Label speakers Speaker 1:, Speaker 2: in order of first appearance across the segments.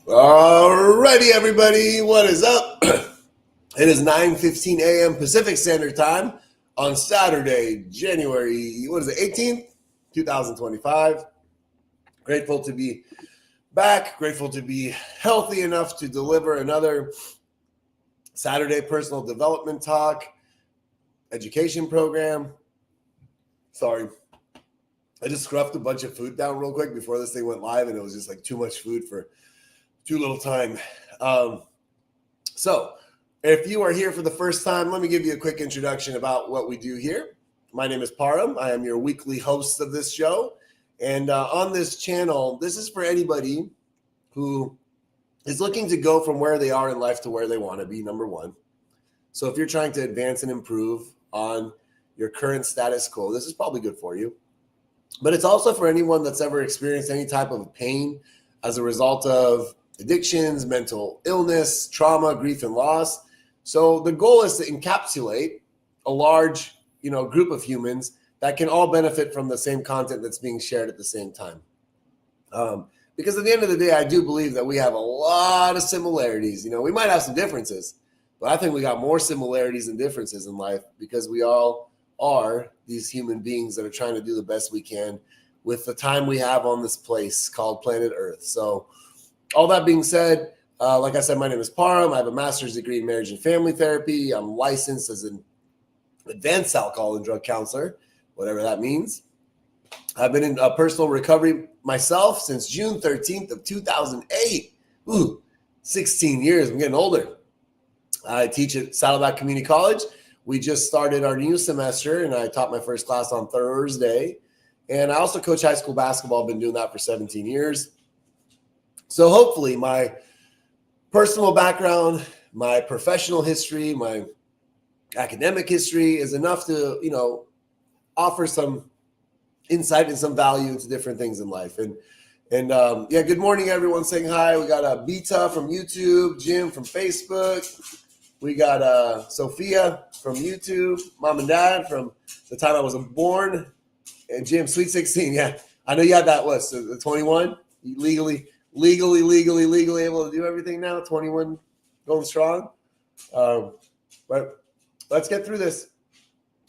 Speaker 1: Alrighty, everybody, what is up? It is 9:15 a.m. Pacific Standard Time on Saturday, January, 18th, 2025. Grateful to be back, grateful to be healthy enough to deliver another Saturday personal development talk, education program. Sorry, I just scruffed a bunch of food down real quick before this thing went live, and it was just like too much food for too little time. So if you are here for the first time, let me give you a quick introduction about what we do here. My name is Param. I am your weekly host of this show. And on this channel, this is for anybody who is looking to go from where they are in life to where they want to be, number one. So if you're trying to advance and improve on your current status quo, this is probably good for you. But it's also for anyone that's ever experienced any type of pain as a result of addictions, mental illness, trauma, grief, and loss. So the goal is to encapsulate a large, group of humans that can all benefit from the same content that's being shared at the same time. Because at the end of the day, I do believe that we have a lot of similarities. We might have some differences, but I think we got more similarities than differences in life because we all are these human beings that are trying to do the best we can with the time we have on this place called planet Earth. So all that being said, like I said, my name is Param. I have a master's degree in marriage and family therapy. I'm licensed as an advanced alcohol and drug counselor, whatever that means. I've been in personal recovery myself since June 13th of 2008. 16 years. I'm getting older. I teach at Saddleback Community College. We just started our new semester, and I taught my first class on Thursday. And I also coach high school basketball. I've been doing that for 17 years. So hopefully my personal background, my professional history, my academic history is enough to, offer some insight and some value into different things in life. And good morning, everyone saying hi. We got Beta from YouTube, Jim from Facebook. We got Sophia from YouTube, Mom and Dad from the time I was born, and Jim, Sweet 16. Yeah, I know you had that list. The 21, legally able to do everything now. 21 going strong. But let's get through this.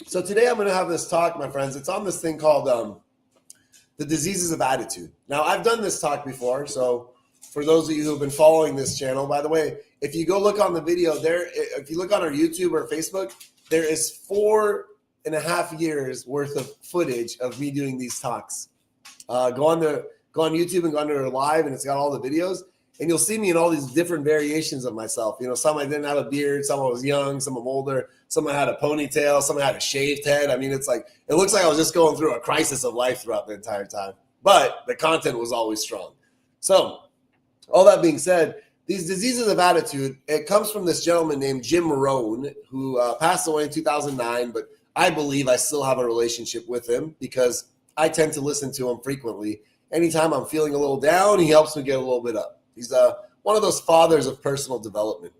Speaker 1: So today I'm going to have this talk, my friends. It's on this thing called the diseases of attitude. Now, I've done this talk before. So for those of you who have been following this channel, by the way, if you go look on the video there, if you look on our YouTube or Facebook, there is 4.5 years worth of footage of me doing these talks. Go on YouTube and go under live, and it's got all the videos, and you'll see me in all these different variations of myself. Some I didn't have a beard, some I was young, some I'm older, some I had a ponytail, some I had a shaved head. I mean, it looks like I was just going through a crisis of life throughout the entire time, but the content was always strong. So all that being said, these diseases of attitude, it comes from this gentleman named Jim Rohn, who passed away in 2009, but I believe I still have a relationship with him because I tend to listen to him frequently. Anytime I'm feeling a little down, he helps me get a little bit up. He's one of those fathers of personal development.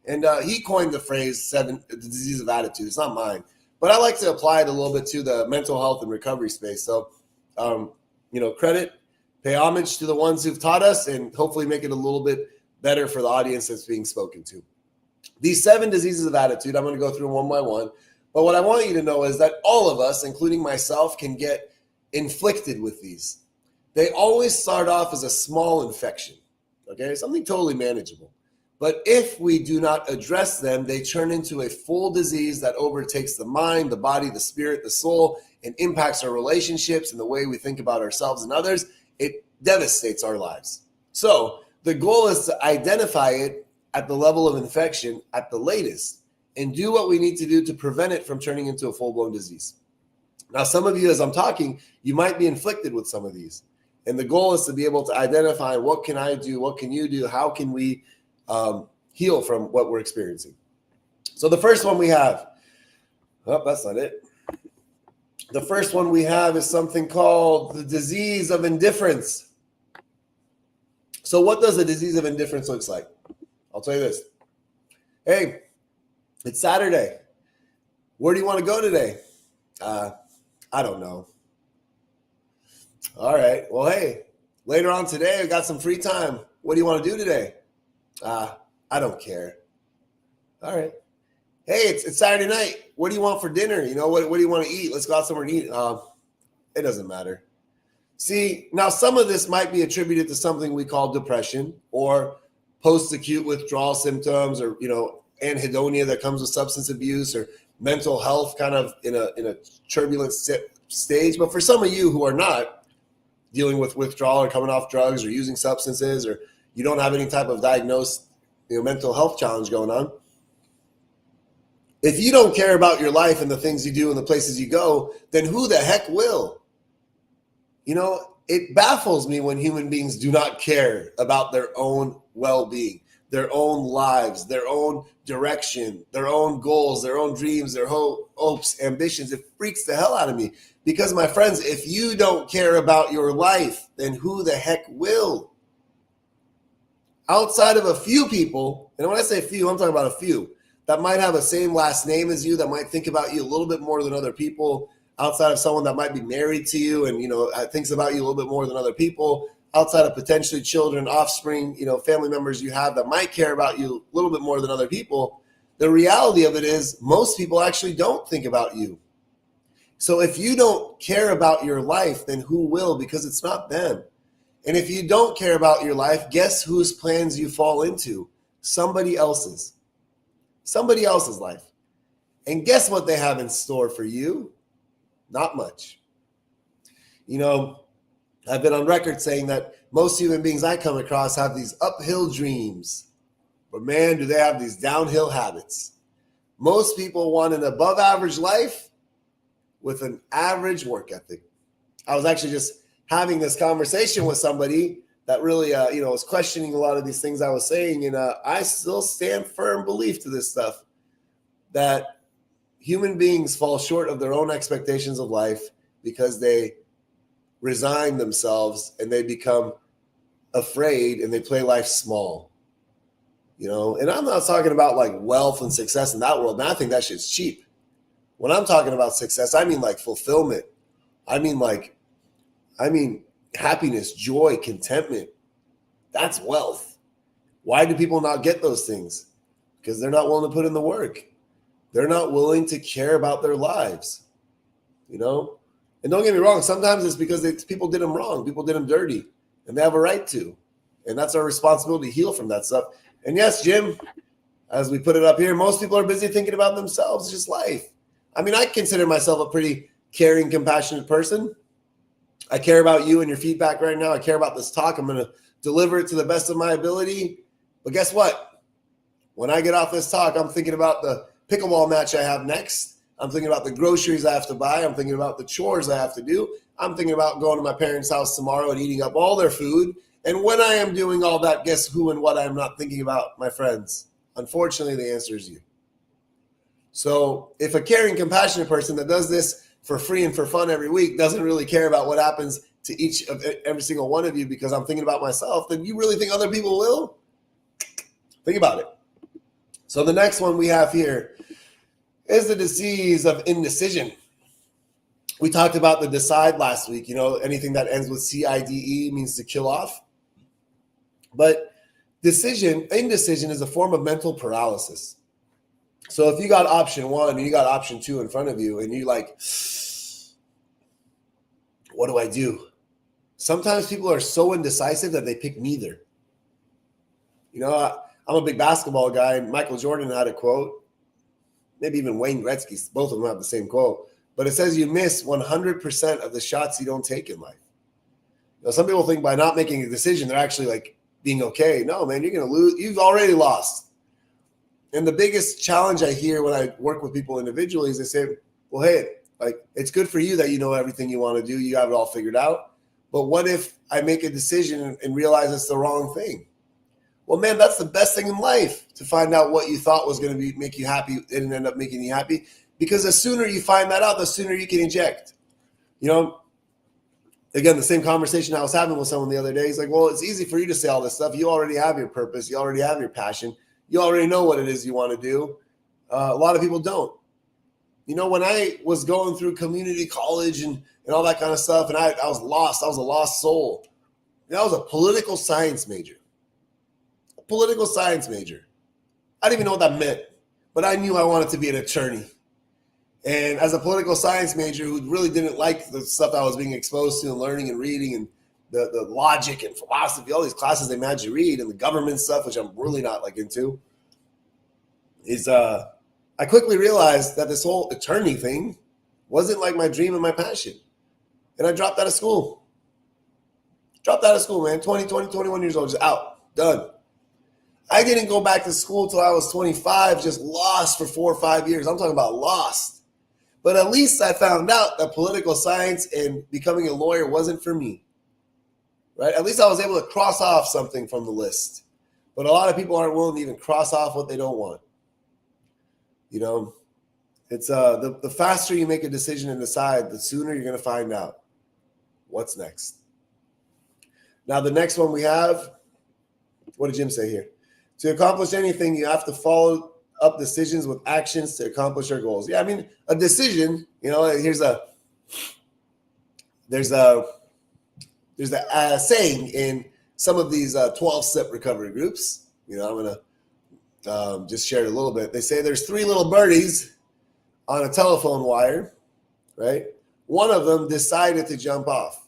Speaker 1: And he coined the phrase the disease of attitude. It's not mine. But I like to apply it a little bit to the mental health and recovery space. So, pay homage to the ones who've taught us and hopefully make it a little bit better for the audience that's being spoken to. These 7 diseases of attitude, I'm going to go through one by one. But what I want you to know is that all of us, including myself, can get inflicted with these. They always start off as a small infection, okay? Something totally manageable. But if we do not address them, they turn into a full disease that overtakes the mind, the body, the spirit, the soul, and impacts our relationships and the way we think about ourselves and others. It devastates our lives. So the goal is to identify it at the level of infection at the latest and do what we need to do to prevent it from turning into a full-blown disease. Now, some of you, as I'm talking, you might be inflicted with some of these. And the goal is to be able to identify what can I do, what can you do, how can we heal from what we're experiencing. So the first one we have, that's not it. The first one we have is something called the disease of indifference. So what does the disease of indifference look like? I'll tell you this. Hey, it's Saturday. Where do you want to go today? I don't know. All right. Well, hey, later on today, I got some free time. What do you want to do today? I don't care. All right. Hey, it's Saturday night. What do you want for dinner? What do you want to eat? Let's go out somewhere and eat. It doesn't matter. See, now some of this might be attributed to something we call depression or post-acute withdrawal symptoms, or anhedonia that comes with substance abuse, or mental health kind of in a turbulent stage. But for some of you who are not dealing with withdrawal or coming off drugs or using substances, or you don't have any type of diagnosed mental health challenge going on, if you don't care about your life and the things you do and the places you go, then who the heck will? It baffles me when human beings do not care about their own well-being, their own lives, their own direction, their own goals, their own dreams, their hopes, ambitions. It freaks the hell out of me. Because, my friends, if you don't care about your life, then who the heck will? Outside of a few people, and when I say few, I'm talking about a few, that might have the same last name as you, that might think about you a little bit more than other people, outside of someone that might be married to you and, thinks about you a little bit more than other people, outside of potentially children, offspring, family members you have that might care about you a little bit more than other people, the reality of it is most people actually don't think about you. So if you don't care about your life, then who will? Because it's not them. And if you don't care about your life, guess whose plans you fall into? Somebody else's. Somebody else's life. And guess what they have in store for you? Not much. I've been on record saying that most human beings I come across have these uphill dreams, but man, do they have these downhill habits. Most people want an above average life with an average work ethic. I was actually just having this conversation with somebody that really, was questioning a lot of these things I was saying. And I still stand firm belief to this stuff, that human beings fall short of their own expectations of life because they resign themselves and they become afraid and they play life small. And I'm not talking about like wealth and success in that world. And I think that shit's cheap. When I'm talking about success, I mean like fulfillment. I mean happiness, joy, contentment. That's wealth. Why do people not get those things? Because they're not willing to put in the work. They're not willing to care about their lives, And don't get me wrong. Sometimes it's because people did them wrong. People did them dirty, and they have a right to. And that's our responsibility to heal from that stuff. And yes, Jim, as we put it up here, most people are busy thinking about themselves, it's just life. I mean, I consider myself a pretty caring, compassionate person. I care about you and your feedback right now. I care about this talk. I'm going to deliver it to the best of my ability. But guess what? When I get off this talk, I'm thinking about the pickleball match I have next. I'm thinking about the groceries I have to buy. I'm thinking about the chores I have to do. I'm thinking about going to my parents' house tomorrow and eating up all their food. And when I am doing all that, guess who and what I'm not thinking about? My friends. Unfortunately, the answer is you. So if a caring, compassionate person that does this for free and for fun every week doesn't really care about what happens to every single one of you because I'm thinking about myself, then you really think other people will? Think about it. So the next one we have here is the disease of indecision. We talked about the decide last week. Anything that ends with CIDE means to kill off. But indecision is a form of mental paralysis. So if you got option one and you got option two in front of you and you like, what do I do? Sometimes people are so indecisive that they pick neither. I'm a big basketball guy, and Michael Jordan had a quote, maybe even Wayne Gretzky, both of them have the same quote, but it says you miss 100% of the shots you don't take in life. Some people think by not making a decision, they're actually like being okay. No, man, you're going to lose. You've already lost. And the biggest challenge I hear when I work with people individually is they say, well, hey, like it's good for you that you know everything you want to do. You have it all figured out. But what if I make a decision and realize it's the wrong thing? Well, man, that's the best thing in life, to find out what you thought was going to make you happy and end up making you happy. Because the sooner you find that out, the sooner you can eject. Again, the same conversation I was having with someone the other day. He's like, well, it's easy for you to say all this stuff. You already have your purpose. You already have your passion. You already know what it is you want to do. A lot of people don't. When I was going through community college and all that kind of stuff, and I was lost. I was a lost soul. I was a political science major. political science major. I didn't even know what that meant, but I knew I wanted to be an attorney. And as a political science major who really didn't like the stuff I was being exposed to and learning and reading and the logic and philosophy, all these classes they made you read, and the government stuff, which I'm really not like into, is I quickly realized that this whole attorney thing wasn't like my dream and my passion. And I dropped out of school. Man. 21 years old, just out, done. I didn't go back to school till I was 25, just lost for 4 or 5 years. I'm talking about lost. But at least I found out that political science and becoming a lawyer wasn't for me. Right? At least I was able to cross off something from the list. But a lot of people aren't willing to even cross off what they don't want. You know, it's the faster you make a decision and decide, the sooner you're going to find out what's next. Now, the next one we have, what did Jim say here? To accomplish anything, you have to follow up decisions with actions to accomplish your goals. Yeah, I mean, a decision, you know, there's a saying in some of these 12-step recovery groups. You know, I'm going to just share it a little bit. They say there's 3 little birdies on a telephone wire, right? One of them decided to jump off.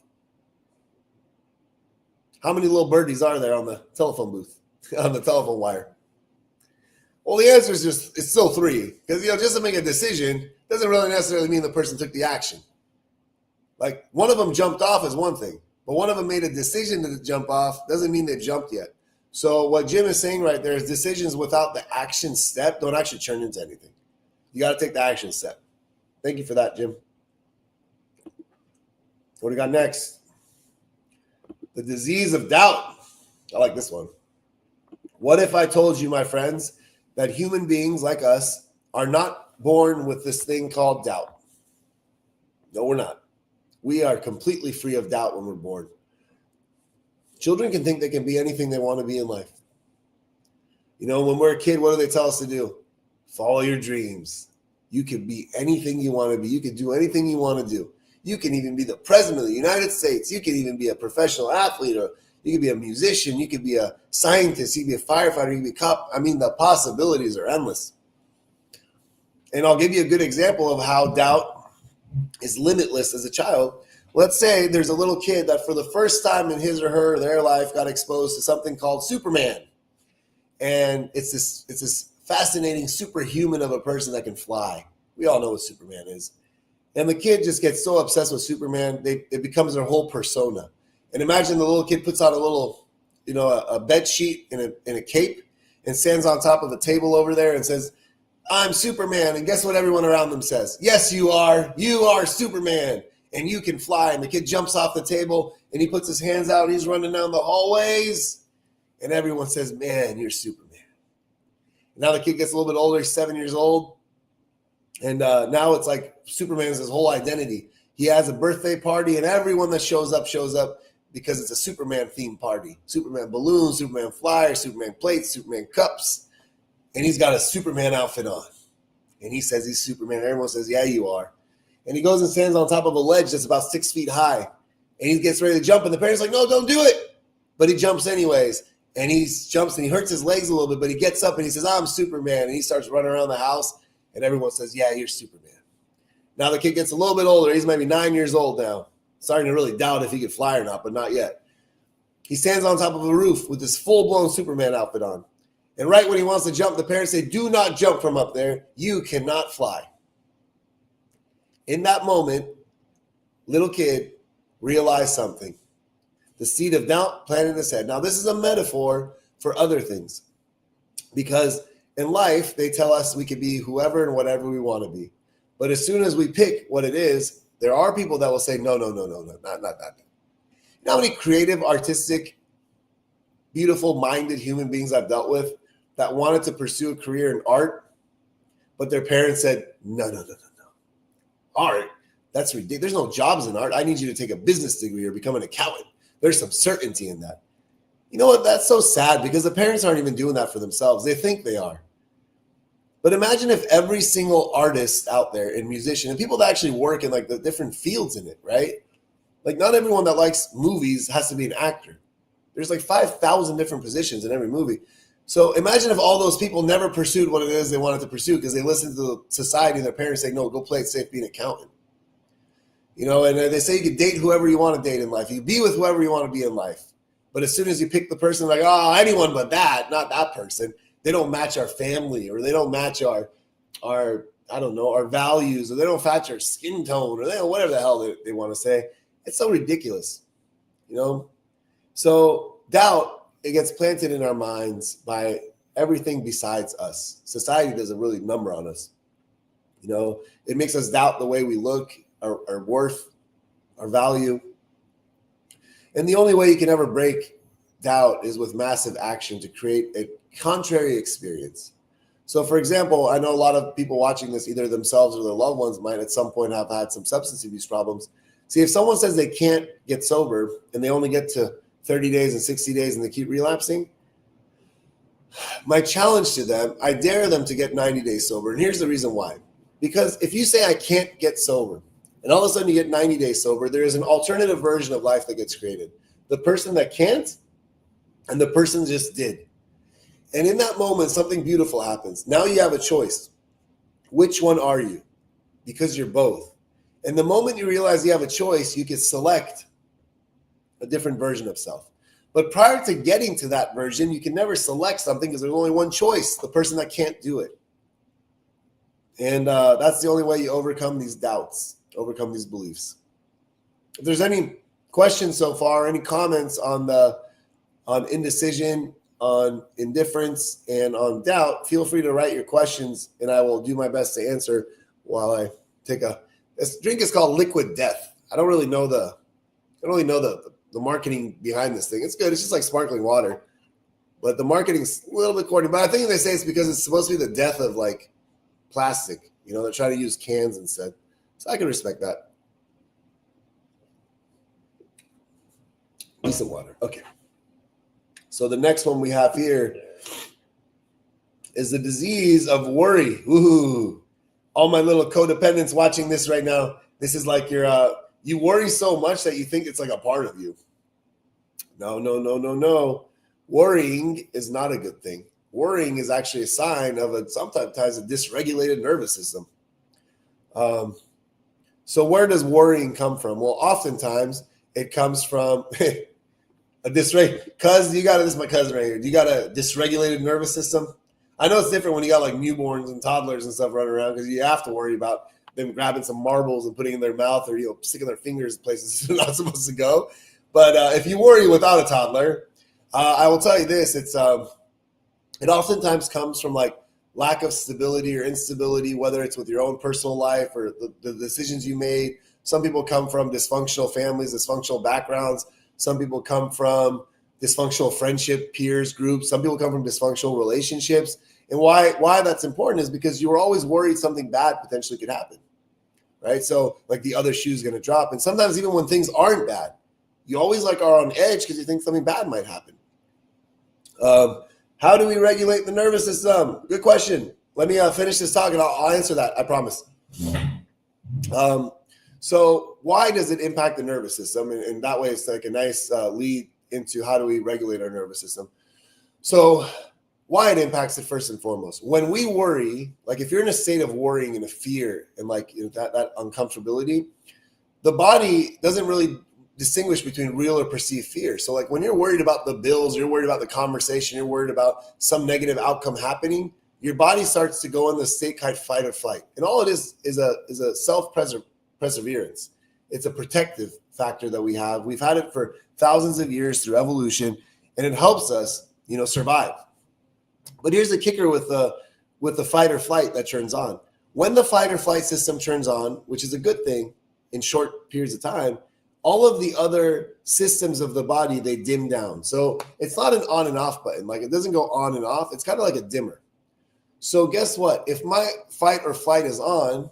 Speaker 1: How many little birdies are there on the telephone booth, on the telephone wire? Well, the answer is it's still 3. Because, you know, just to make a decision doesn't really necessarily mean the person took the action. Like, one of them jumped off is one thing. But one of them made a decision to jump off doesn't mean they jumped yet. So what Jim is saying right there is decisions without the action step don't actually turn into anything. You got to take the action step. Thank you for that, Jim. What do we got next? The disease of doubt. I like this one. What if I told you, my friends, that human beings like us are not born with this thing called doubt? No, we're not. We are completely free of doubt when we're born. Children can think they can be anything they want to be in life. You know, when we're a kid, what do they tell us to do? Follow your dreams. You can be anything you want to be. You can do anything you want to do. You can even be the president of the United States. You can even be a professional athlete, or you can be a musician. You can be a scientist. You can be a firefighter. You can be a cop. I mean, the possibilities are endless. And I'll give you a good example of how doubt is limitless as a child. Let's say there's a little kid that for the first time in his or their life got exposed to something called Superman. And it's this fascinating superhuman of a person that can fly. We all know what Superman is. And the kid just gets so obsessed with Superman, it becomes their whole persona. And imagine the little kid puts on a little, you know, a bed sheet in a cape and stands on top of a table over there and says, I'm Superman. And guess what everyone around them says? Yes, you are. You are Superman. And you can fly. And the kid jumps off the table and he puts his hands out and he's running down the hallways. And everyone says, man, you're Superman. Now the kid gets a little bit older, he's 7 years old. And now it's like Superman's his whole identity. He has a birthday party and everyone that shows up because it's a Superman themed party. Superman balloons, Superman flyers, Superman plates, Superman cups. And he's got a Superman outfit on. And he says he's Superman. Everyone says, yeah, you are. And he goes and stands on top of a ledge that's about 6 feet high. And he gets ready to jump. And the parents are like, no, don't do it. But he jumps anyways. And he jumps and he hurts his legs a little bit. But he gets up and he says, I'm Superman. And he starts running around the house. And everyone says, yeah, you're Superman. Now the kid gets a little bit older. He's maybe 9 years old now. Starting to really doubt if he could fly or not, but not yet. He stands on top of a roof with this full-blown Superman outfit on. And right when he wants to jump, the parents say, do not jump from up there. You cannot fly. In that moment, little kid realized something. The seed of doubt planted in his head. Now, this is a metaphor for other things. Because in life, they tell us we can be whoever and whatever we want to be. But as soon as we pick what it is, there are people that will say, no, not that. You know how many creative, artistic, beautiful-minded human beings I've dealt with that wanted to pursue a career in art, but their parents said, no. Art? That's ridiculous. There's no jobs in art. I need you to take a business degree or become an accountant. There's some certainty in that. You know what? That's so sad because the parents aren't even doing that for themselves. They think they are. But imagine if every single artist out there and musician and people that actually work in like the different fields in it, right? Like not everyone that likes movies has to be an actor. There's like 5,000 different positions in every movie. So imagine if all those people never pursued what it is they wanted to pursue because they listened to society and their parents saying, no, go play it safe, be an accountant. And they say you can date whoever you want to date in life. You can be with whoever you want to be in life. But as soon as you pick the person like, oh, anyone but that, not that person, they don't match our family, or they don't match our I don't know, our values, or they don't match our skin tone, or they don't, whatever the hell they want to say. It's so ridiculous, So doubt, it gets planted in our minds by everything besides us. Society does a really number on us. It makes us doubt the way we look, our worth, our value. And the only way you can ever break doubt is with massive action to create a contrary experience. So, for example, I know a lot of people watching this, either themselves or their loved ones, might at some point have had some substance abuse problems. See, if someone says they can't get sober and they only get to 30 days and 60 days and they keep relapsing, my challenge to them, I dare them to get 90 days sober. And here's the reason why. Because if you say I can't get sober, and all of a sudden you get 90 days sober, there is an alternative version of life that gets created. The person that can't and the person just did. And in that moment, something beautiful happens. Now you have a choice. Which one are you? Because you're both. And the moment you realize you have a choice, you can select a different version of self. But prior to getting to that version, you can never select something because there's only one choice, the person that can't do it. And that's the only way you overcome these doubts, overcome these beliefs. If there's any questions so far, any comments on indecision, on indifference, and on doubt, feel free to write your questions and I will do my best to answer while I take this drink is called Liquid Death. I don't really know the marketing behind this thing. It's good. It's just like sparkling water, but the marketing's a little bit corny. But I think they say it's because it's supposed to be the death of like plastic. They're trying to use cans instead. So I can respect that. Decent water. Okay. So the next one we have here is the disease of worry. Ooh, all my little codependents watching this right now. This is like you worry so much that you think it's like a part of you. No. Worrying is not a good thing. Worrying is actually a sign of sometimes a dysregulated nervous system. So where does worrying come from? Well, oftentimes it comes from this is my cousin right here. You got a dysregulated nervous system? I know it's different when you got like newborns and toddlers and stuff running around because you have to worry about them grabbing some marbles and putting in their mouth or sticking their fingers in places they're not supposed to go. But if you worry without a toddler, I will tell you this: it oftentimes comes from like lack of stability or instability, whether it's with your own personal life or the decisions you made. Some people come from dysfunctional families, dysfunctional backgrounds. Some people come from dysfunctional friendship, peers, groups. Some people come from dysfunctional relationships. And why that's important is because you were always worried something bad potentially could happen, right? So like the other shoe's going to drop. And sometimes even when things aren't bad, you always like are on edge because you think something bad might happen. How do we regulate the nervous system? Good question. Let me finish this talk and I'll answer that. I promise. So why does it impact the nervous system? And that way it's like a nice lead into how do we regulate our nervous system. So why it impacts it first and foremost. When we worry, like if you're in a state of worrying and a fear and like that uncomfortability, the body doesn't really distinguish between real or perceived fear. So like when you're worried about the bills, you're worried about the conversation, you're worried about some negative outcome happening, your body starts to go in the state called fight or flight. And all it is a self-perseverance. It's a protective factor that we have. We've had it for thousands of years through evolution, and it helps us, survive. But here's the kicker with the fight or flight that turns on. When the fight or flight system turns on, which is a good thing in short periods of time, all of the other systems of the body, they dim down. So it's not an on and off button. Like it doesn't go on and off. It's kind of like a dimmer. So guess what? If my fight or flight is on,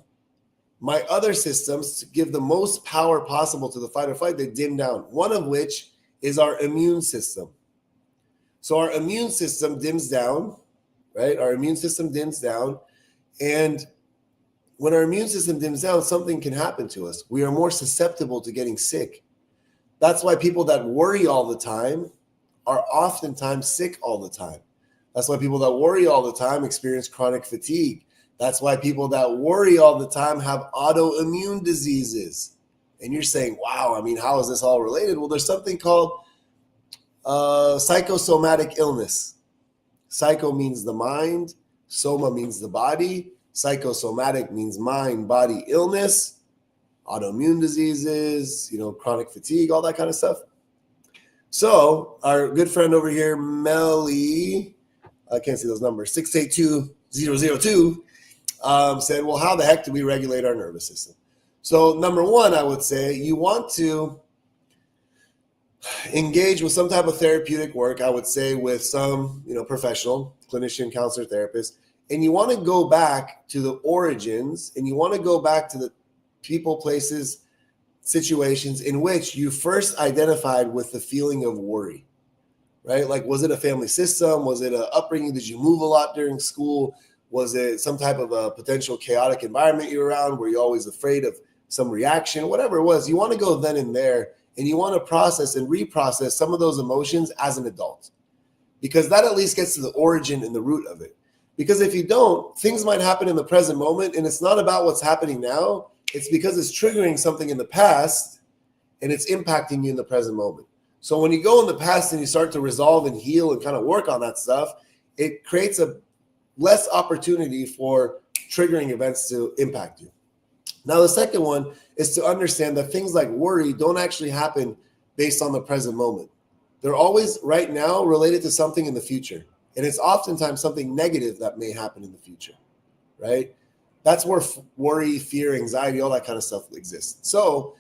Speaker 1: my other systems, to give the most power possible to the fight or flight, they dim down. One of which is our immune system. So our immune system dims down, right? Our immune system dims down. And when our immune system dims down, something can happen to us. We are more susceptible to getting sick. That's why people that worry all the time are oftentimes sick all the time. That's why people that worry all the time experience chronic fatigue. That's why people that worry all the time have autoimmune diseases. And you're saying, wow, I mean, how is this all related? Well, there's something called psychosomatic illness. Psycho means the mind. Soma means the body. Psychosomatic means mind, body, illness, autoimmune diseases, chronic fatigue, all that kind of stuff. So our good friend over here, Melly, I can't see those numbers, 682002, said, well, how the heck do we regulate our nervous system? So number one, I would say you want to engage with some type of therapeutic work, I would say with some, professional, clinician, counselor, therapist, and you want to go back to the origins, and you want to go back to the people, places, situations in which you first identified with the feeling of worry, right? Like, was it a family system? Was it an upbringing? Did you move a lot during school? Was it some type of a potential chaotic environment you're around? Were you always afraid of some reaction? Whatever it was, you want to go then and there, and you want to process and reprocess some of those emotions as an adult, because that at least gets to the origin and the root of it. Because if you don't, things might happen in the present moment, and it's not about what's happening now. It's because it's triggering something in the past, and it's impacting you in the present moment. So when you go in the past and you start to resolve and heal and kind of work on that stuff, it creates a less opportunity for triggering events to impact you. Now, the second one is to understand that things like worry don't actually happen based on the present moment. They're always right now related to something in the future. And it's oftentimes something negative that may happen in the future, right? That's where worry, fear, anxiety, all that kind of stuff exists. So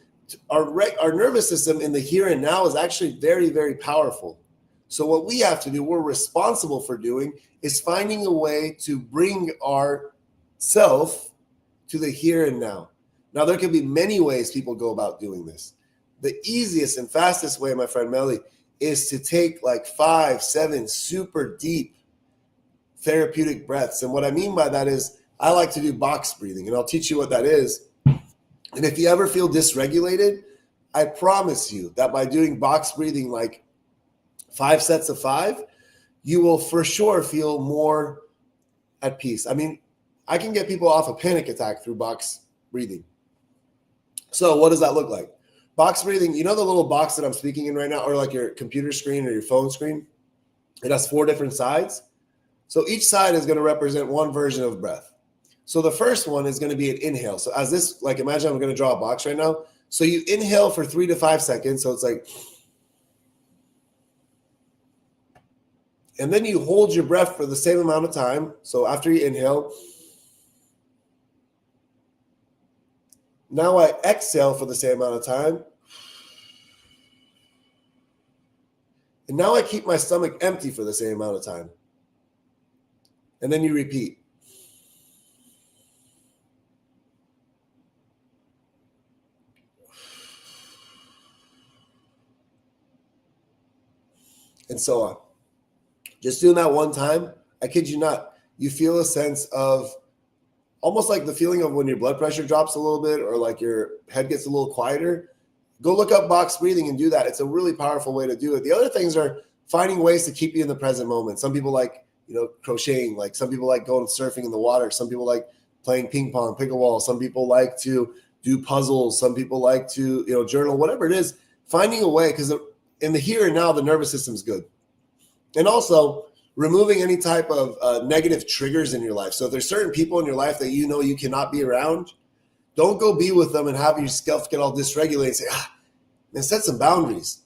Speaker 1: our nervous system in the here and now is actually very, very powerful. So what we have to do, we're responsible for doing, is finding a way to bring our self to the here and now. Now, there can be many ways people go about doing this. The easiest and fastest way, my friend Melly, is to take like 5, 7 super deep therapeutic breaths. And what I mean by that is I like to do box breathing, and I'll teach you what that is. And if you ever feel dysregulated, I promise you that by doing box breathing, like 5 sets of 5, you will for sure feel more at peace. I mean, I can get people off a panic attack through box breathing. So what does that look like? Box breathing, the little box that I'm speaking in right now, or like your computer screen or your phone screen, it has 4 different sides. So each side is going to represent one version of breath. So the first one is going to be an inhale. So as this, like, imagine I'm going to draw a box right now. So you inhale for 3 to 5 seconds. So it's like, and then you hold your breath for the same amount of time. So after you inhale, now I exhale for the same amount of time. And now I keep my stomach empty for the same amount of time. And then you repeat. And so on. Just doing that one time, I kid you not, you feel a sense of almost like the feeling of when your blood pressure drops a little bit or like your head gets a little quieter. Go look up box breathing and do that. It's a really powerful way to do it. The other things are finding ways to keep you in the present moment. Some people like, crocheting. Like some people like going surfing in the water. Some people like playing ping pong, pickleball. Some people like to do puzzles. Some people like to, journal, whatever it is. Finding a way, because in the here and now, the nervous system's good. And also removing any type of negative triggers in your life. So if there's certain people in your life that you cannot be around, don't go be with them and have yourself get all dysregulated and say, man, set some boundaries.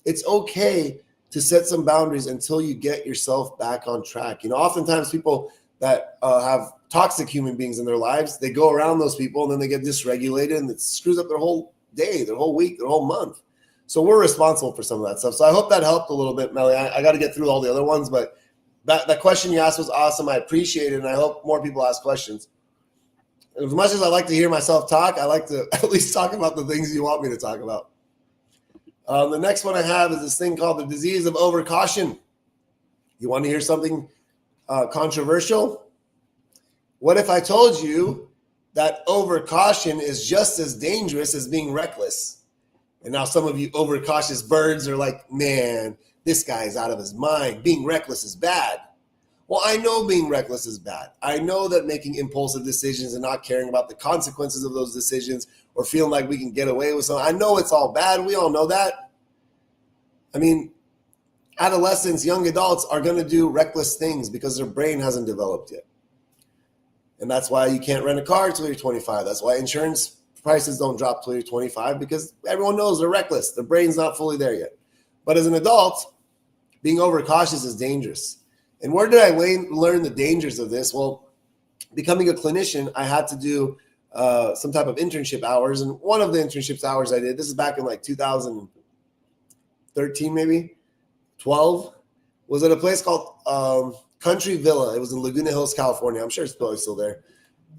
Speaker 1: It's okay to set some boundaries until you get yourself back on track. Oftentimes people that have toxic human beings in their lives, they go around those people and then they get dysregulated and it screws up their whole day, their whole week, their whole month. So we're responsible for some of that stuff. So I hope that helped a little bit, Melly. I got to get through all the other ones, but that question you asked was awesome. I appreciate it, and I hope more people ask questions. As much as I like to hear myself talk, I like to at least talk about the things you want me to talk about. The next one I have is this thing called the disease of overcaution. You want to hear something controversial? What if I told you that overcaution is just as dangerous as being reckless? And now some of you overcautious birds are like, man, this guy is out of his mind. Being reckless is bad. Well, I know being reckless is bad. I know that making impulsive decisions and not caring about the consequences of those decisions or feeling like we can get away with something, I know it's all bad. We all know that. I mean, adolescents, young adults are going to do reckless things because their brain hasn't developed yet. And that's why you can't rent a car until you're 25. That's why insurance prices don't drop till you're 25, because everyone knows they're reckless. Their brain's not fully there yet. But as an adult, being overcautious is dangerous. And where did I learn the dangers of this? Well, becoming a clinician, I had to do some type of internship hours. And one of the internship hours I did, this is back in like 2013, maybe 12, was at a place called Country Villa. It was in Laguna Hills, California. I'm sure it's probably still there.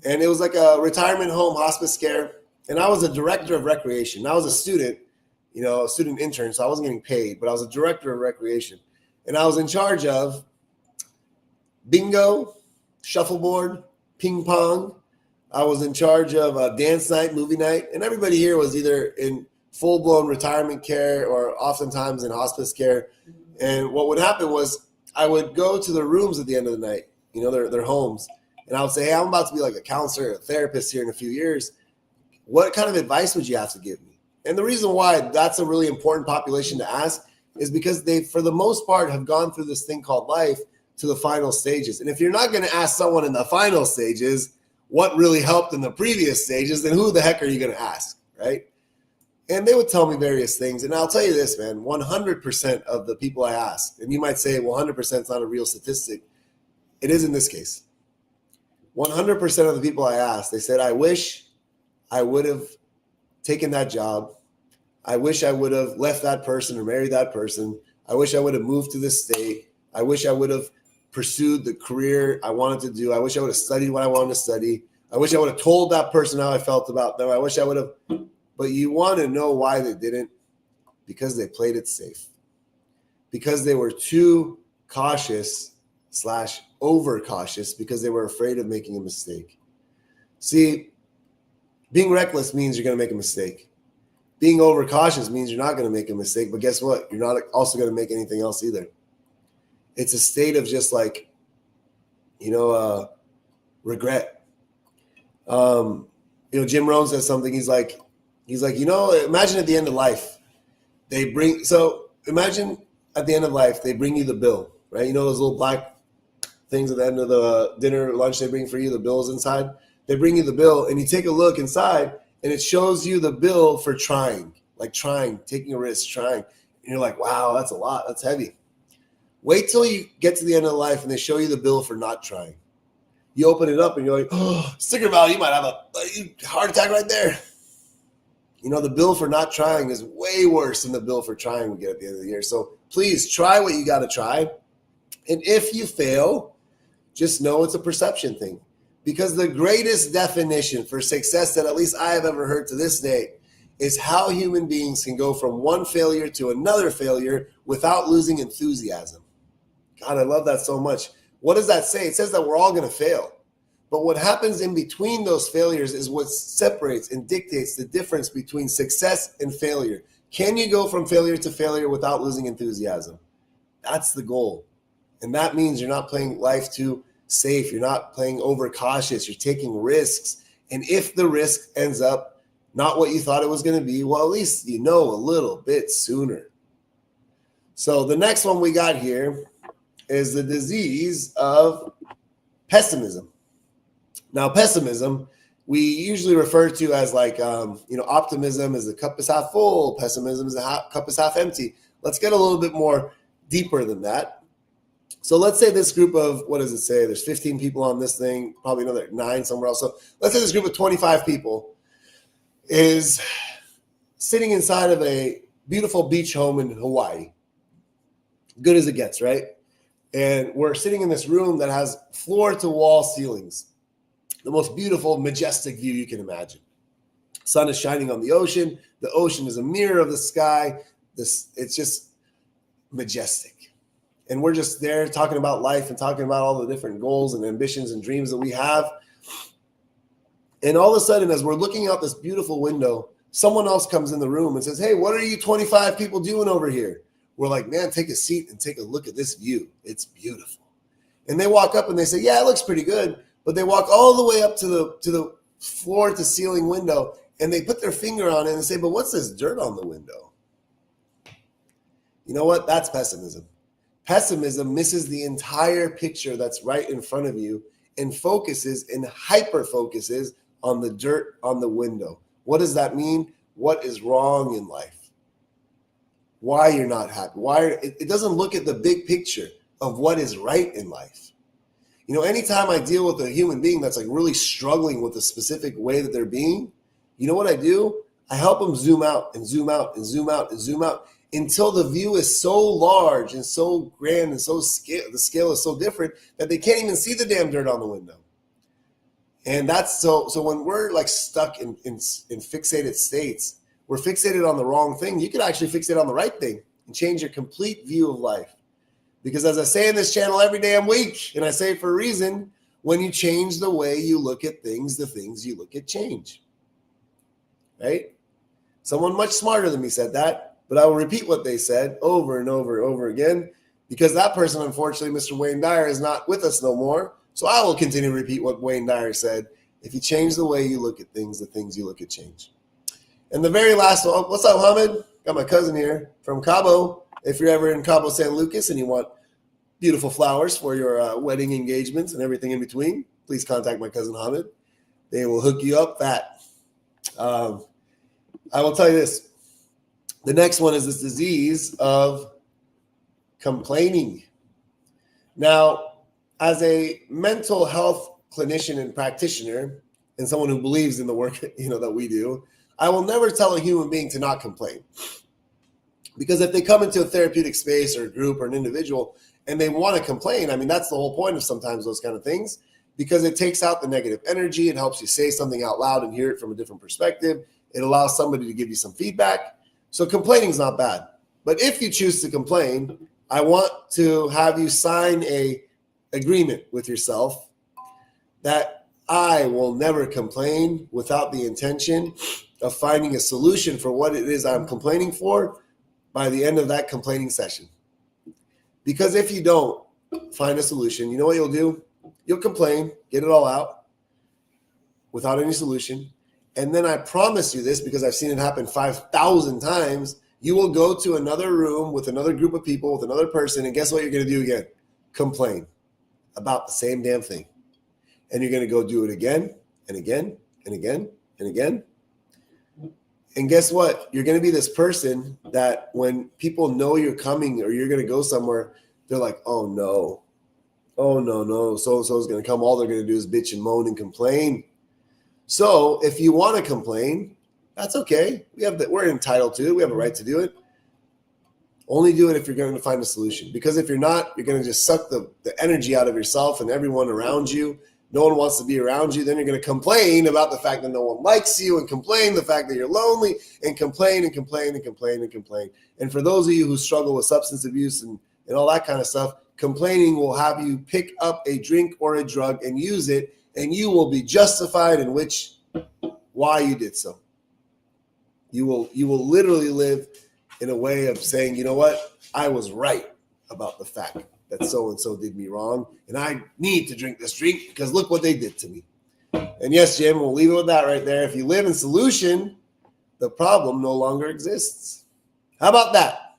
Speaker 1: And it was like a retirement home, hospice care. And I was a director of recreation. I was a student, a student intern, so I wasn't getting paid, but I was a director of recreation. And I was in charge of bingo, shuffleboard, ping pong. I was in charge of dance night, movie night. And everybody here was either in full-blown retirement care or oftentimes in hospice care. And what would happen was I would go to the rooms at the end of the night, their homes. And I would say, hey, I'm about to be like a counselor, a therapist here in a few years. What kind of advice would you have to give me? And the reason why that's a really important population to ask is because they, for the most part, have gone through this thing called life to the final stages. And if you're not going to ask someone in the final stages what really helped in the previous stages, then who the heck are you going to ask, right? And they would tell me various things. And I'll tell you this, man, 100% of the people I asked, and you might say, well, 100% is not a real statistic. It is in this case. 100% of the people I asked, they said, I wish I would have taken that job. I wish I would have left that person or married that person. I wish I would have moved to this state. I wish I would have pursued the career I wanted to do. I wish I would have studied what I wanted to study. I wish I would have told that person how I felt about them. I wish I would have. But you want to know why they didn't? Because they played it safe. Because they were too cautious / overcautious, because they were afraid of making a mistake. See, being reckless means you're going to make a mistake. Being overcautious means you're not going to make a mistake. But guess what? You're not also going to make anything else either. It's a state of just like, regret. Jim Rohn says something. He's like, imagine at the end of life, imagine at the end of life, they bring you the bill, right? Those little black things at the end of the dinner, lunch they bring for you, the bill's inside. They bring you the bill and you take a look inside and it shows you the bill for trying, taking a risk, trying. And you're like, wow, that's a lot. That's heavy. Wait till you get to the end of life and they show you the bill for not trying. You open it up and you're like, oh, sticker value, you might have a heart attack right there. The bill for not trying is way worse than the bill for trying we get at the end of the year. So please try what you got to try. And if you fail, just know it's a perception thing. Because the greatest definition for success that at least I have ever heard to this day is how human beings can go from one failure to another failure without losing enthusiasm. God, I love that so much. What does that say? It says that we're all going to fail. But what happens in between those failures is what separates and dictates the difference between success and failure. Can you go from failure to failure without losing enthusiasm? That's the goal. And that means you're not playing life too safe. You're not playing overcautious. You're taking risks. And if the risk ends up not what you thought it was going to be, well, at least you know a little bit sooner. So the next one we got here is the disease of pessimism. Now, pessimism, we usually refer to as optimism is the cup is half full. Pessimism is the cup is half empty. Let's get a little bit more deeper than that. So let's say this group of, what does it say? There's 15 people on this thing, probably another 9 somewhere else. So let's say this group of 25 people is sitting inside of a beautiful beach home in Hawaii. Good as it gets, right? And we're sitting in this room that has floor-to-wall ceilings. The most beautiful, majestic view you can imagine. Sun is shining on the ocean. The ocean is a mirror of the sky. It's just majestic. And we're just there talking about life and talking about all the different goals and ambitions and dreams that we have. And all of a sudden, as we're looking out this beautiful window, someone else comes in the room and says, hey, what are you 25 people doing over here? We're like, man, take a seat and take a look at this view. It's beautiful. And they walk up and they say, yeah, it looks pretty good. But they walk all the way up to the floor to ceiling window and they put their finger on it and say, but what's this dirt on the window? You know what? That's pessimism. Pessimism misses the entire picture that's right in front of you and focuses and hyper focuses on the dirt on the window. What does that mean? What is wrong in life? Why you're not happy? It doesn't look at the big picture of what is right in life. You know, anytime I deal with a human being that's like really struggling with a specific way that they're being, you know what I do? I help them zoom out and zoom out and zoom out and zoom out until the view is so large and so grand and the scale is so different that they can't even see the damn dirt on the window. And that's so when we're like stuck in fixated states, we're fixated on the wrong thing. You could actually fixate on the right thing and change your complete view of life. Because as I say in this channel every damn week, and I say it for a reason, when you change the way you look at things, the things you look at change. Right? Someone much smarter than me said that, but I will repeat what they said over and over and over again, because that person, unfortunately, Mr. Wayne Dyer, is not with us no more. So I will continue to repeat what Wayne Dyer said. If you change the way you look at things, the things you look at change. And the very last one, what's up, Hamid? Got my cousin here from Cabo. If you're ever in Cabo San Lucas and you want beautiful flowers for your wedding engagements and everything in between, please contact my cousin Hamid. They will hook you up fat. I will tell you this. The next one is this disease of complaining. Now, as a mental health clinician and practitioner and someone who believes in the work that we do, I will never tell a human being to not complain. Because if they come into a therapeutic space or a group or an individual and they want to complain, I mean, that's the whole point of sometimes those kind of things, because it takes out the negative energy. It helps you say something out loud and hear it from a different perspective. It allows somebody to give you some feedback. So complaining is not bad. But if you choose to complain, I want to have you sign a agreement with yourself that I will never complain without the intention of finding a solution for what it is I'm complaining for by the end of that complaining session. Because if you don't find a solution, you know what you'll do? You'll complain, get it all out without any solution. And then I promise you this, because I've seen it happen 5,000 times, you will go to another room with another group of people, with another person, and guess what you're going to do again? Complain about the same damn thing. And you're going to go do it again and again and again and again. And guess what? You're going to be this person that when people know you're coming or you're going to go somewhere, they're like, oh no, so-and-so's going to come. All they're going to do is bitch and moan and complain. So if you want to complain, that's okay. We're entitled to it. We have a right to do it. Only do it if you're going to find a solution. Because if you're not, you're going to just suck the energy out of yourself and everyone around you. No one wants to be around you. Then you're going to complain about the fact that no one likes you and complain the fact that you're lonely and complain and complain and complain and complain. And for those of you who struggle with substance abuse and all that kind of stuff, complaining will have you pick up a drink or a drug and use it, and you will be justified in why you did so. You will literally live in a way of saying, you know what? I was right about the fact that so-and-so did me wrong, and I need to drink this drink because look what they did to me. And yes, Jim, we'll leave it with that right there. If you live in solution, the problem no longer exists. How about that?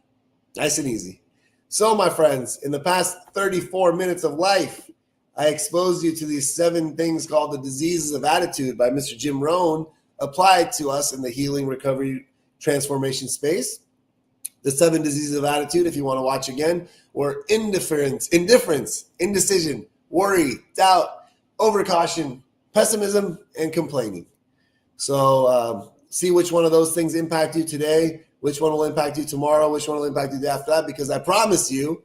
Speaker 1: Nice and easy. So, my friends, in the past 34 minutes of life, I exposed you to these 7 things called the diseases of attitude by Mr. Jim Rohn, applied to us in the healing, recovery, transformation space. The 7 diseases of attitude, if you want to watch again, were indifference, indecision, worry, doubt, overcaution, pessimism, and complaining. So see which one of those things impact you today, which one will impact you tomorrow, which one will impact you after that, because I promise you,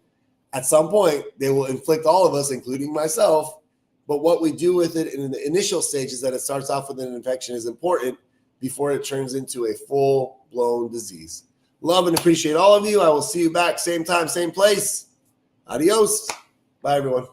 Speaker 1: at some point, they will inflict all of us, including myself. But what we do with it in the initial stages, that it starts off with an infection, is important before it turns into a full-blown disease. Love and appreciate all of you. I will see you back same time, same place. Adios. Bye, everyone.